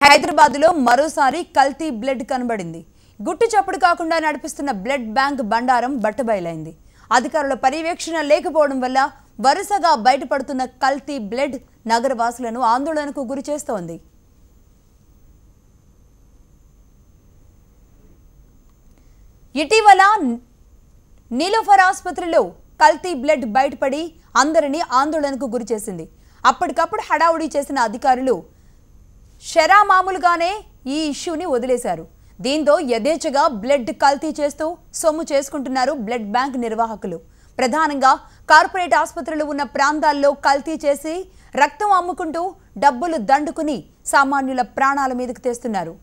హైదరాబాద్లో మరోసారి కల్తీ బ్లడ్ కనబడింది. గుట్టు చప్పుడు కాకుండా నడిపిస్తున్న బ్లడ్ బ్యాంక్ బండారం బట్టబయలైంది. అధికారుల పర్యవేక్షణ లేకపోవడం వల్ల వరుసగా బయటపడుతున్న కల్తీ బ్లడ్ నగరవాసులను ఆందోళనకు గురిచేస్తోంది. ఇటీవల నీలోఫర్ ఆసుపత్రిలో కల్తీ బ్లడ్ బయటపడి అందరినీ ఆందోళనకు గురిచేసింది. అప్పటికప్పుడు హడావుడి చేసిన అధికారులు షరా మామూలుగానే ఈ ఇష్యూని వదిలేశారు. దీంతో యథేచ్ఛగా బ్లడ్ కల్తీ చేస్తూ సొమ్ము చేసుకుంటున్నారు బ్లడ్ బ్యాంక్ నిర్వాహకులు. ప్రధానంగా కార్పొరేట్ ఆసుపత్రులు ఉన్న ప్రాంతాల్లో కల్తీ చేసి రక్తం అమ్ముకుంటూ డబ్బులు దండుకుని సామాన్యుల ప్రాణాల మీదకు తెస్తున్నారు.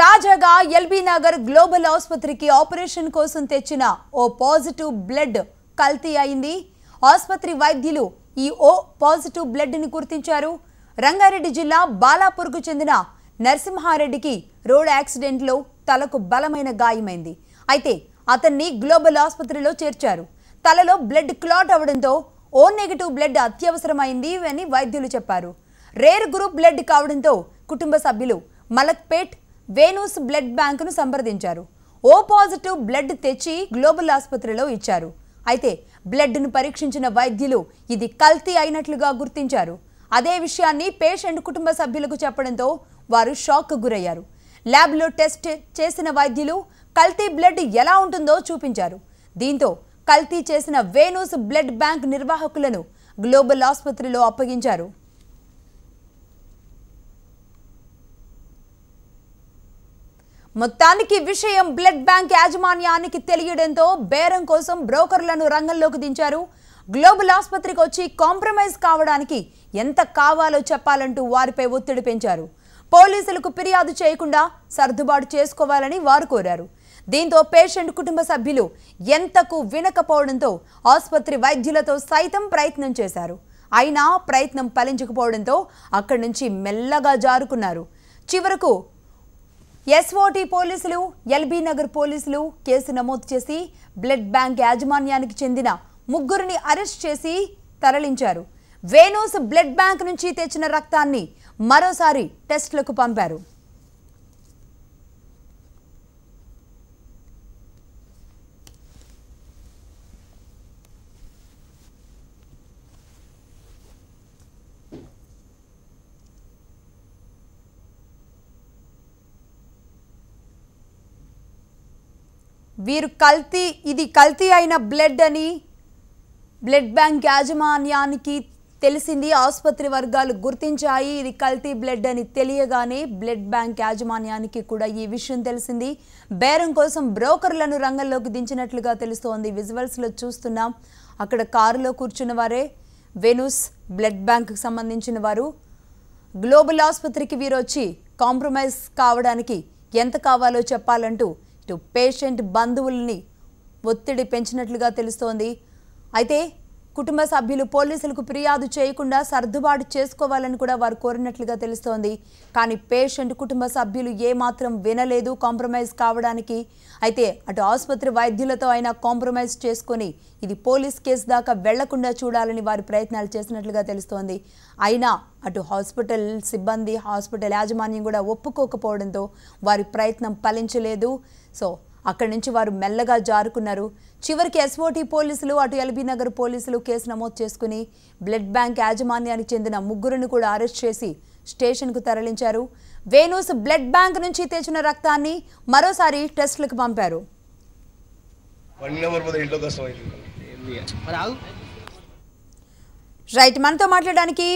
తాజాగా ఎల్బీ నగర్ గ్లోబల్ ఆసుపత్రికి ఆపరేషన్ కోసం తెచ్చిన ఓ పాజిటివ్ బ్లడ్ కల్తీ అయింది. ఆసుపత్రి వైద్యులు ఈ ఓ పాజిటివ్ బ్లడ్ ని గుర్తించారు. రంగారెడ్డి జిల్లా బాలాపూర్కు చెందిన నరసింహారెడ్డికి రోడ్ యాక్సిడెంట్లో తలకు బలమైన గాయమైంది. అయితే అతన్ని గ్లోబల్ ఆసుపత్రిలో చేర్చారు. తలలో బ్లడ్ క్లాట్ అవడంతో ఓ నెగిటివ్ బ్లడ్ అత్యవసరమైంది అని వైద్యులు చెప్పారు. రేర్ గ్రూప్ బ్లడ్ కావడంతో కుటుంబ సభ్యులు మలక్పేట్ వేనూస్ బ్లడ్ బ్యాంకును సంప్రదించారు. ఓ పాజిటివ్ బ్లడ్ తెచ్చి గ్లోబల్ ఆసుపత్రిలో ఇచ్చారు. అయితే బ్లడ్ను పరీక్షించిన వైద్యులు ఇది కల్తీ అయినట్లుగా గుర్తించారు. అదే విషయాన్ని పేషెంట్ కుటుంబ సభ్యులకు చెప్పడంతో వారు షాక్కు గురయ్యారు. ల్యాబ్లో టెస్ట్ చేసిన వైద్యులు కల్తీ బ్లడ్ ఎలా ఉంటుందో చూపించారు. దీంతో కల్తీ చేసిన వేనూస్ బ్లడ్ బ్యాంక్ నిర్వాహకులను గ్లోబల్ ఆసుపత్రిలో అప్పగించారు. మొత్తానికి విషయం బ్లడ్ బ్యాంక్ యాజమాన్యానికి తెలియడంతో బేరం కోసం బ్రోకర్లను రంగంలోకి దించారు. గ్లోబల్ ఆసుపత్రికి వచ్చి కాంప్రమైజ్ కావడానికి ఎంత కావాలో చెప్పాలంటూ వారిపై ఒత్తిడి పెంచారు. పోలీసులకు ఫిర్యాదు చేయకుండా సర్దుబాటు చేసుకోవాలని వారు కోరారు. దీంతో పేషెంట్ కుటుంబ సభ్యులు ఎంతకు వినకపోవడంతో ఆసుపత్రి వైద్యులతో సైతం ప్రయత్నం చేశారు. అయినా ప్రయత్నం ఫలించకపోవడంతో అక్కడి నుంచి మెల్లగా జారుకున్నారు. చివరకు ఎస్ఓటీ పోలీసులు, ఎల్బీ నగర్ పోలీసులు కేసు నమోదు చేసి బ్లడ్ బ్యాంక్ యాజమాన్యానికి చెందిన ముగ్గురిని అరెస్ట్ చేసి తరలించారు. వేనూస్ బ్లడ్ బ్యాంక్ నుంచి తెచ్చిన రక్తాన్ని మరోసారి టెస్టులకు పంపారు. వీరు ఇది కల్తీ అయిన బ్లడ్ అని బ్లడ్ బ్యాంక్ యాజమాన్యానికి తెలిసింది. ఆసుపత్రి వర్గాలు గుర్తించాయి ఇది కల్తీ బ్లడ్ అని. తెలియగానే బ్లడ్ బ్యాంక్ యాజమాన్యానికి కూడా ఈ విషయం తెలిసింది. బేరం కోసం బ్రోకర్లను రంగంలోకి దించినట్లుగా తెలుస్తోంది. విజువల్స్లో చూస్తున్నాం. అక్కడ కారులో కూర్చున్న వారే వేనూస్ బ్లడ్ బ్యాంక్కి సంబంధించిన వారు. గ్లోబల్ ఆసుపత్రికి వీరు వచ్చి కాంప్రమైజ్ కావడానికి ఎంత కావాలో చెప్పాలంటూ ఇటు పేషెంట్ బంధువుల్ని ఒత్తిడి పెంచినట్లుగా తెలుస్తోంది. అయితే కుటుంబ సభ్యులు పోలీసులకు ఫిర్యాదు చేయకుండా సర్దుబాటు చేసుకోవాలని కూడా వారు కోరినట్లుగా తెలుస్తోంది. కానీ పేషెంట్ కుటుంబ సభ్యులు ఏమాత్రం వినలేదు కాంప్రమైజ్ కావడానికి. అయితే అటు ఆసుపత్రి వైద్యులతో అయినా కాంప్రమైజ్ చేసుకొని ఇది పోలీస్ కేసు దాకా వెళ్లకుండా చూడాలని వారి ప్రయత్నాలు చేసినట్లుగా తెలుస్తోంది. అయినా అటు హాస్పిటల్ సిబ్బంది, హాస్పిటల్ యాజమాన్యం కూడా ఒప్పుకోకపోవడంతో వారి ప్రయత్నం ఫలించలేదు. సో అక్కడి నుంచి వారు మెల్లగా జారుకున్నారు. చివరికి ఎస్ఓటీ పోలీసులు, అటు ఎల్బీ నగర్ పోలీసులు కేసు నమోదు చేసుకుని బ్లడ్ బ్యాంక్ యాజమాన్యానికి చెందిన ముగ్గురిని కూడా అరెస్ట్ చేసి స్టేషన్కు తరలించారు. వేనూస్ బ్లడ్ బ్యాంక్ నుంచి తెచ్చిన రక్తాన్ని మరోసారి టెస్టులకు పంపారు. రైట్, మనతో మాట్లాడడానికి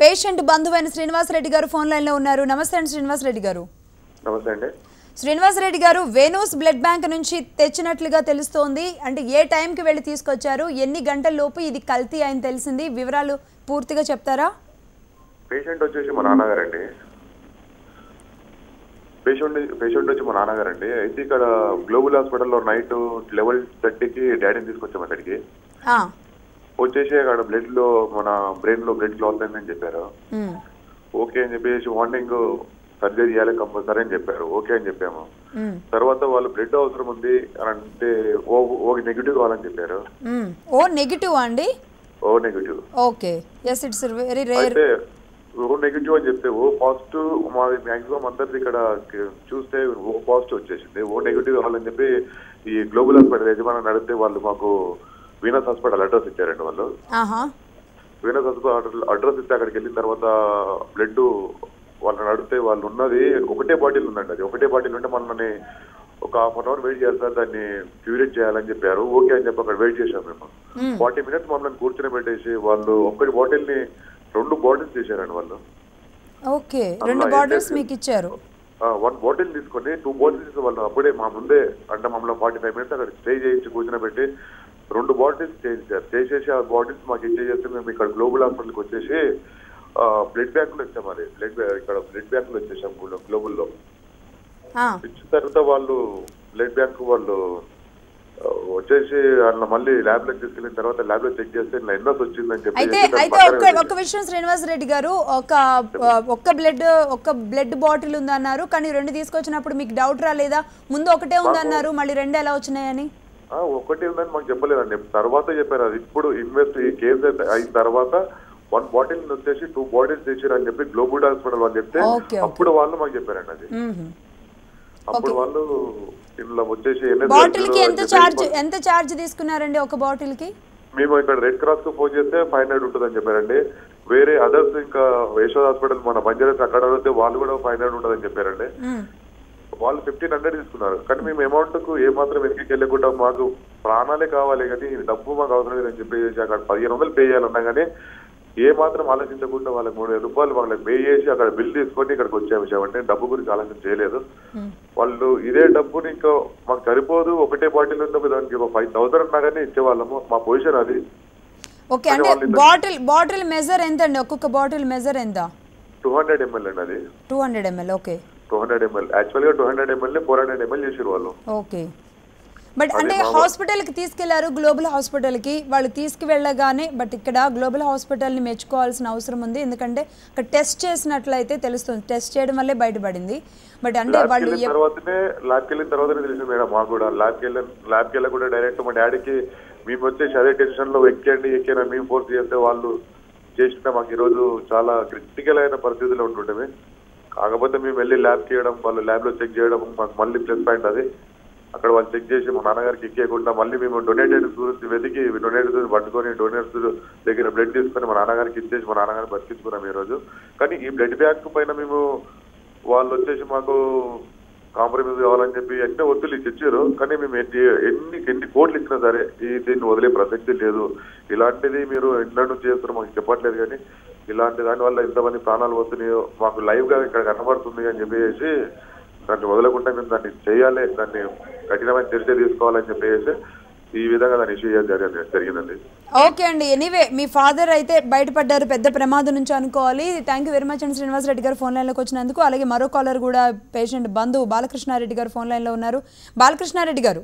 పేషెంట్ బంధువైన శ్రీనివాసరెడ్డి గారు ఫోన్ లైన్లో ఉన్నారు. నమస్తే అండి శ్రీనివాసరెడ్డి గారు. నమస్తే అండి. శ్రీనివాసరెడ్డి గారు, వేనూస్ బ్లడ్ బ్యాంక్ నుంచి తెచ్చినట్లుగా తెలుస్తోంది. అంటే ఏ టైంకి వెళ్ళి తీసుకొచ్చారు, ఎన్ని గంటల లోపు ఇది కల్తీ అని తెలిసింది, వివరాలు పూర్తిగా చెప్తారా? పేషెంట్ వచ్చేసి మా నాన్నగారండి. పేషెంట్ వచ్చి మా నాన్నగారండి. అయితే ఇక్కడ గ్లోబల్ హాస్పిటల్లో నైట్ 11:30కి డాడీని తీసుకొచ్చాము అక్కడికి. వచ్చేసి అక్కడ బ్లడ్ లో మన బ్రెయిన్ లో బ్లడ్ క్లాత్ అయిందని చెప్పారు. ఓకే అని చెప్పేసి మార్నింగ్ సర్జరీ చేయాలి కంపల్సరీ అని చెప్పారు. ఓకే అని చెప్పాము. తర్వాత వాళ్ళు బ్లడ్ అవసరం ఉంది అని అంటే ఓ నెగిటివ్ కావాలని చెప్పారు. ఓ నెగిటివ్ అండి? O negative. Okay, yes it's very rare. అయితే ఓ నెగిటివ్ అని చెప్తే ఓ పాజిటివ్ మాది మాక్సిమం అందరిది ఇక్కడ చూస్తే ఓ పాజిటివ్ వచ్చేసింది. ఓ నెగిటివ్ కావాలని చెప్పి ఈ గ్లోబల్ హాస్పిటల్ యజమాని అడిగితే వాళ్ళు మాకు వీనస్ హాస్పిటల్ అడ్రస్ ఇచ్చారండి. వాళ్ళు వీనస్ హాస్పిటల్ అడ్రస్ ఇస్తే అక్కడికి వెళ్ళిన తర్వాత బ్లడ్ వాళ్ళని అడిగితే వాళ్ళు ఉన్నది ఒకటే బాటిల్ ఉందండి. అది ఒకటే బాటిల్ ఉంటే మనల్ని ఒక హాఫ్ అన్ అవర్ వెయిట్ చేయాలి సార్, దాన్ని క్యూరేట్ చేయాలని చెప్పారు. ఓకే అని చెప్పి అక్కడ వెయిట్ చేశాం మేము. 40 minutes మమ్మల్ని కూర్చొని పెట్టేసి వాళ్ళు ఒక్కటి బాటిల్ ని 2 బాటిల్స్ చేశారండి వాళ్ళు. ఓకే, 2 బాటిల్స్ మీకు ఇచ్చారు. 1 బాటిల్ తీసుకొని 2 బాటిల్స్ వాళ్ళు అప్పుడే మా ముందే అంటే మమ్మల్ని 45 minutes అక్కడ స్టే చేయించి కూర్చొని పెట్టి 2 బాటిల్స్ చేయించారు. చేసేసి ఆ బాటిల్స్ మాకు ఇచ్చేసి మేము ఇక్కడ గ్లోబల్ హాస్పిటల్కి వచ్చేసి బ్లడ్ బ్యాంక్ లో ఇచ్చాం. మరి ఇక్కడ బ్లడ్ బ్యాంక్ లో వచ్చేసాం గ్లోబల్ లో. ఇచ్చిన తర్వాత వాళ్ళు బ్లడ్ బ్యాంక్ వాళ్ళు వచ్చేసి అట్లా మళ్ళీ ల్యాబ్ లోకి తీసుకెళ్ళిన తర్వాత ల్యాబ్ లో చెక్ చేస్తే ఎన్ఎస్ వచ్చిందని చెప్పి. అయితే ఒక విషయం శ్రీనివాస్ రెడ్డి గారు, ఒక బ్లడ్ బాటిల్ ఉందన్నారు కానీ 2 తీసుకొచ్చినప్పుడు మీకు డౌట్ రాలేదా? ముందు ఒకటే ఉందన్నారు, మళ్ళీ 2 ఎలా వచ్చినాయని? ఒకటి ఉందని మాకు చెప్పలేదండి, తర్వాత చెప్పారు. అది ఇప్పుడు ఈ కేసు అయిన తర్వాత 1 బాటిల్ వచ్చేసి 2 బాటిల్స్ తెచ్చారు అని చెప్పి గ్లోబల్ హాస్పిటల్ వాళ్ళు చెప్తే అప్పుడు వాళ్ళు మాకు చెప్పారండి. అది అప్పుడు వాళ్ళు ఇందులో వచ్చేసి బాటిల్ కి ఎంత చార్జ్ తీసుకున్నారండి ఒక బాటిల్ కి? మేము ఇక్కడ రెడ్ క్రాస్ కు ఫోన్ చేస్తే 500 ఉంటుందని చెప్పారండి. వేరే అదర్స్ ఇంకా యశోద హాస్పిటల్ మన బంజారాస్ అక్కడ అడిగితే వాళ్ళు కూడా 500 ఉంటుందని చెప్పారండి. వాళ్ళు 1500 తీసుకున్నారు. కానీ మేము అమౌంట్ కు ఏ మాత్రం వెనక్కి వెళ్ళకుండా మాకు ప్రాణాలే కావాలి కానీ డబ్బు మాకు అవసరం లేదని చెప్పేసి అక్కడ 1500 పే చేయాలన్నా కానీ ఏ మాత్రం ఆలోచించకుండా వాళ్ళకి 3000 రూపాయలు వాళ్ళకి పే చేసి అక్కడ బిల్ తీసుకొని ఇక్కడికి వచ్చామంటే డబ్బు గురించి ఆలోచన చేయలేదు వాళ్ళు. ఇదే డబ్బుని ఇంకా మాకు సరిపోదు, ఒకటే బాటిల్ ఉందో దానికి 5000 ఉన్నా కానీ ఇచ్చేవాళ్ళము. మా పొజిషన్ అది. ఓకే, అంటే బాటిల్ మెజర్ ఎంత అండి? ఒక్కొక్క బాటిల్ మెజర్ ఎంత? 200 ml అండి. అది 200 ml. Okay, 200 ml. యాక్చువల్ గా 200 ml ని 400 ml చేసారు వాళ్ళు. ఓకే, బట్ అంటే హాస్పిటల్కి తీసుకెళ్లారు, గ్లోబల్ హాస్పిటల్కి వాళ్ళు తీసుకువెళ్ళగానే. బట్ ఇక్కడ గ్లోబల్ హాస్పిటల్ని మెచ్చుకోవాల్సిన అవసరం ఉంది, ఎందుకంటే అక్కడ టెస్ట్ చేసినట్లయితే తెలుస్తుంది. టెస్ట్ చేయడం వల్లే బయటపడింది. బట్ అంటే వాళ్ళు ల్యాబ్కి వెళ్ళిన తర్వాతనే తెలిసింది మేడం మాకు కూడా. ల్యాబ్కి వెళ్ళ కూడా డైరెక్ట్ మా డాడీకి మేము వచ్చేసి అదే టెన్షన్ లో ఎక్కాను మేము ఫోర్స్ చేస్తే వాళ్ళు చేసిన మాకు ఈరోజు చాలా క్రిటికల్ అయిన పరిస్థితిలో ఉంటుండే. కాకపోతే మేము వెళ్ళి ల్యాబ్కి చేయడం, వాళ్ళు ల్యాబ్ లో చెక్ చేయడం మాకు మళ్ళీ ప్లస్ పాయింట్. అది అక్కడ వాళ్ళు చెక్ చేసి మా నాన్నగారికి ఎక్కేయకుండా మళ్ళీ మేము డొనేటెడ్ వెతికి డొనేటర్స్ పట్టుకొని డొనేటర్స్ దగ్గర బ్లడ్ తీసుకొని మా నాన్నగారికి ఇచ్చేసి మా నాన్నగారిని బతికించుకున్నాం ఈ రోజు. కానీ ఈ బ్లడ్ బ్యాంక్ పైన మేము వాళ్ళు వచ్చేసి మాకు కాంప్రమైజ్ కావాలని చెప్పి ఎన్నో ఒత్తిళ్ళు ఇచ్చారు. కానీ మేము ఎన్ని కోట్లు ఇచ్చినా సరే దీన్ని వదిలే ప్రసక్తి లేదు. ఇలాంటిది మీరు ఎన్నో నుంచి చేస్తారు మాకు చెప్పట్లేదు, కానీ ఇలాంటి దాని వల్ల ఎంతమంది ప్రాణాలు వస్తున్నాయో మాకు లైవ్ గా ఇక్కడ కనబడుతుంది అని చెప్పేసి దాన్ని వదలకుండా మేము దాన్ని చేయాలి, దాన్ని కఠినమైన చర్య తీసుకోవాలని చెప్పేసి ఈ విధంగా దాన్ని ఇష్యూ జరిగిందండి. ఓకే అండి, ఎనీవే మీ ఫాదర్ అయితే బయటపడ్డారు పెద్ద ప్రమాదం నుంచి అనుకోవాలి. థ్యాంక్ యూ వెరీ మచ్ అండి శ్రీనివాస్ రెడ్డి గారు ఫోన్ లైన్లోకి వచ్చినందుకు. అలాగే మరో కాలర్ కూడా పేషెంట్ బంధువు బాలకృష్ణారెడ్డి గారు ఫోన్ లైన్లో ఉన్నారు. బాలకృష్ణారెడ్డి గారు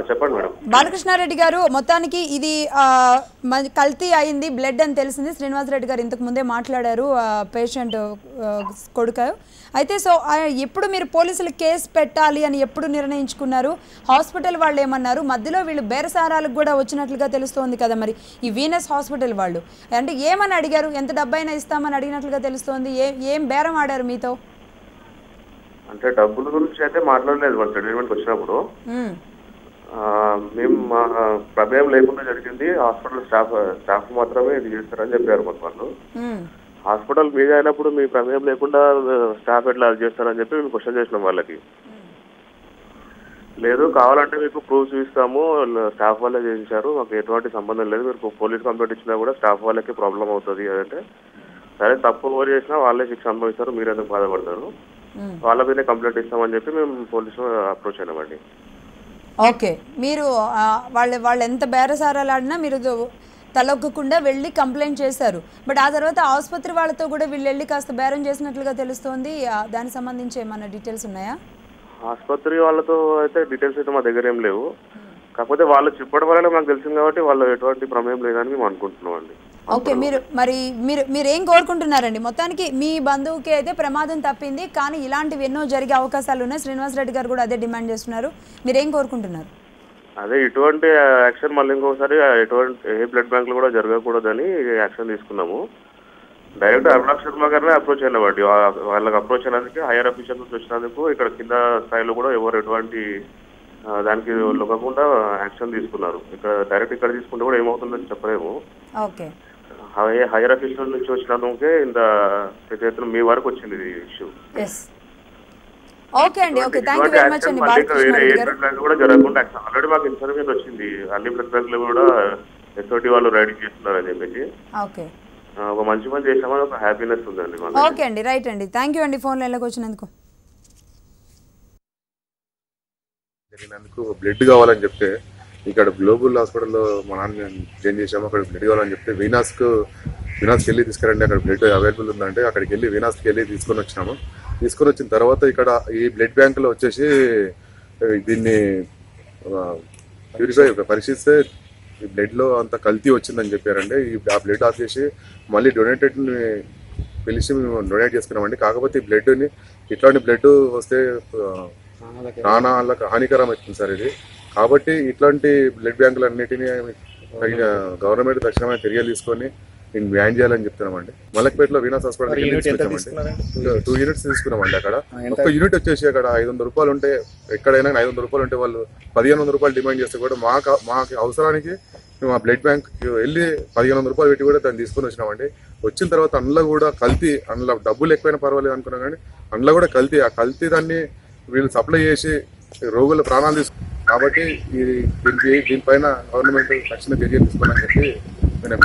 చెప్పండి మేడం. బాలకృష్ణారెడ్డి గారు, మొత్తానికి ఇది కల్తీ అయింది బ్లడ్ అని తెలిసింది. శ్రీనివాస్ రెడ్డి గారు ఇంతకు ముందే మాట్లాడారు పేషెంట్ కొడుకు. అయితే సో ఎప్పుడు మీరు పోలీసులు కేసు పెట్టాలి అని ఎప్పుడు నిర్ణయించుకున్నారు? హాస్పిటల్ వాళ్ళు ఏమన్నారు? మధ్యలో వీళ్ళు బేరసారాలకు కూడా వచ్చినట్లుగా తెలుస్తోంది కదా. మరి ఈ వీనస్ హాస్పిటల్ వాళ్ళు అంటే ఏమని అడిగారు? ఎంత డబ్బైనా ఇస్తామని అడిగినట్లుగా తెలుస్తోంది. ఏం బేరం ఆడారు మీతో? అంటే డబ్బుల గురించి అయితే మాట్లాడలేదు వాళ్ళు ట్రీట్మెంట్కి వచ్చినప్పుడు. మేము మా ప్రమేయం లేకుండా జరిగింది, హాస్పిటల్ స్టాఫ్ మాత్రమే ఇది చేస్తారని చెప్పారు మాకు వాళ్ళు. హాస్పిటల్ మీద అయినప్పుడు మీ ప్రమేయం లేకుండా స్టాఫ్ ఎట్లా చేస్తారని చెప్పి మేము క్వశ్చన్ చేసినాం వాళ్ళకి. లేదు కావాలంటే మీకు ప్రూఫ్స్ ఇస్తాము, స్టాఫ్ వాళ్ళే చేయించారు, మాకు ఎటువంటి సంబంధం లేదు, మీరు పోలీస్ కంప్లైంట్ ఇచ్చినా కూడా స్టాఫ్ వాళ్ళకి ప్రాబ్లం అవుతుంది అంటే సరే తప్పు ఎవరు చేసినా వాళ్ళే శిక్ష అనుభవిస్తారు, మీరు ఎందుకు బాధపడతారు, వాళ్ళ మీదే కంప్లైంట్ ఇస్తామని చెప్పి మేము పోలీసు అప్రోచ్ అయినామండి. ఓకే, మీరు వాళ్ళు ఎంత బేరసారాలు ఆడినా మీరు తలొక్కకుండా వెళ్ళి కంప్లైంట్ చేశారు. బట్ ఆ తర్వాత ఆసుపత్రి వాళ్ళతో కూడా వీళ్ళు వెళ్ళి కాస్త బేరం చేసినట్లుగా తెలుస్తోంది. దానికి సంబంధించి ఏమన్నా డీటెయిల్స్ ఉన్నాయా? ఆసుపత్రి వాళ్ళతో అయితే డీటెయిల్స్ అయితే మా దగ్గర ఏం లేవు. కాకపోతే వాళ్ళు చెప్పడం వల్ల మాకు తెలిసింది కాబట్టి వాళ్ళు ఎటువంటి ప్రమేయం లేదని మేము అనుకుంటున్నాం అండి. ఓకే, మీరు ఏం కోరుకుంటున్నారండి? మొత్తానికి మీ బంధువుకి అయితే ప్రమాదం తప్పింది, కానీ ఇలాంటివి ఎన్నో జరిగే అవకాశాలు ఉన్నాయి. శ్రీనివాస్ రెడ్డి గారు కూడా అదే డిమాండ్ చేస్తున్నారు. మీరు ఏం కోరుకుంటున్నారు? అదే ఇటువంటి యాక్షన్ మళ్ళీ ఇంకోసారి ఎటువంటి ఏ బ్లడ్ బ్యాంకులు కూడా జరగకూడదని యాక్షన్ తీసుకున్నాము. డైరెక్ట్ అరుణాక్ష శర్మ గారినే అప్రోచ్ అయిన వాటి వాళ్ళకి అప్రోచ్ అయినందుకు హైయర్ అఫీషియల్ నుంచి వచ్చినందుకు ఇక్కడ కింద స్థాయిలో కూడా ఎవరు ఎటువంటి దానికి లొక్కకుండా యాక్షన్ తీసుకున్నారు. ఇక్కడ డైరెక్ట్ ఇక్కడ తీసుకుంటే కూడా ఏమవుతుందని చెప్పలేము. హైయర్ అఫీషియల్ నుంచి వచ్చినందుకే ఇంత పెద్ద ఎత్తున మీ వరకు వచ్చింది ఈ ఇష్యూ. ఓకే అండి, okay, thank you very much అండి. కూడా జరగకుండా ఆల్రెడీ మాకు ఇన్ఫర్మేషన్ వచ్చింది, అన్ని బ్లడ్ బ్యాంకులు కూడా ఎస్ఓటి వాళ్ళు రైడింగ్ చేస్తున్నారని చెప్పేసి. ఓకే, ఒక మంచి పని చేసామని ఒక హ్యాపీనెస్ ఉందండి. ఓకే అండి, రైట్ అండి, థ్యాంక్ యూ అండి ఫోన్ లైన్లోకి వచ్చినందుకు. జరిగినందుకు బ్లడ్ కావాలని చెప్తే ఇక్కడ గ్లోబల్ హాస్పిటల్లో మా నాన్న జాయిన్ చేసాము. అక్కడ బ్లడ్ కావాలని చెప్తే వీనాస్కి వెళ్ళి తీసుకురండి, అక్కడ బ్లడ్ అవైలబుల్ ఉందంటే అక్కడికి వెళ్ళి వీనాస్కి వెళ్ళి తీసుకొని వచ్చినాము. తీసుకొని వచ్చిన తర్వాత ఇక్కడ ఈ బ్లడ్ బ్యాంకులో వచ్చేసి దీన్ని ప్యూరిఫై పరిశీలిస్తే ఈ బ్లడ్లో అంత కల్తీ వచ్చిందని చెప్పారండి. ఆ బ్లడ్ ఆఫ్ చేసి మళ్ళీ డొనేటెడ్ని పిలిచి మేము డొనేట్ చేసుకున్నామండి. కాకపోతే ఈ బ్లడ్ని ఇట్లాంటి బ్లడ్ వస్తే ప్రాణాలకు హానికరం అవుతుంది సార్ ఇది. కాబట్టి ఇట్లాంటి బ్లడ్ బ్యాంకులు అన్నిటినీ గవర్నమెంట్ తక్షణమే చర్యలు తీసుకొని నేను బ్యాన్ చేయాలని చెప్తున్నామండి. మలక్పేటలో వీనాస్ హాస్పిటల్ 2 యూనిట్స్ తీసుకున్నామండి. అక్కడ ఒక్క యూనిట్ వచ్చేసి అక్కడ 500 రూపాయలు ఉంటే, ఎక్కడైనా 500 రూపాయలు ఉంటే వాళ్ళు 1500 రూపాయలు డిమాండ్ చేస్తే కూడా మాకు అవసరానికి మేము ఆ బ్లడ్ బ్యాంక్ వెళ్ళి 1500 రూపాయలు పెట్టి కూడా దాన్ని తీసుకొని వచ్చినామండి. వచ్చిన తర్వాత అందులో కూడా కల్తీ, అందులో డబ్బులు ఎక్కువైనా పర్వాలేదు అనుకున్నాం కానీ అందులో కూడా కల్తీ. ఆ కల్తీ దాన్ని వీళ్ళు సప్లై చేసి రోగుల ప్రాణాలు తీసుకున్నారు. కాబట్టి దీనిపైన గవర్నమెంట్ తక్షణ చర్యలు తీసుకోవాలని చెప్పి నేను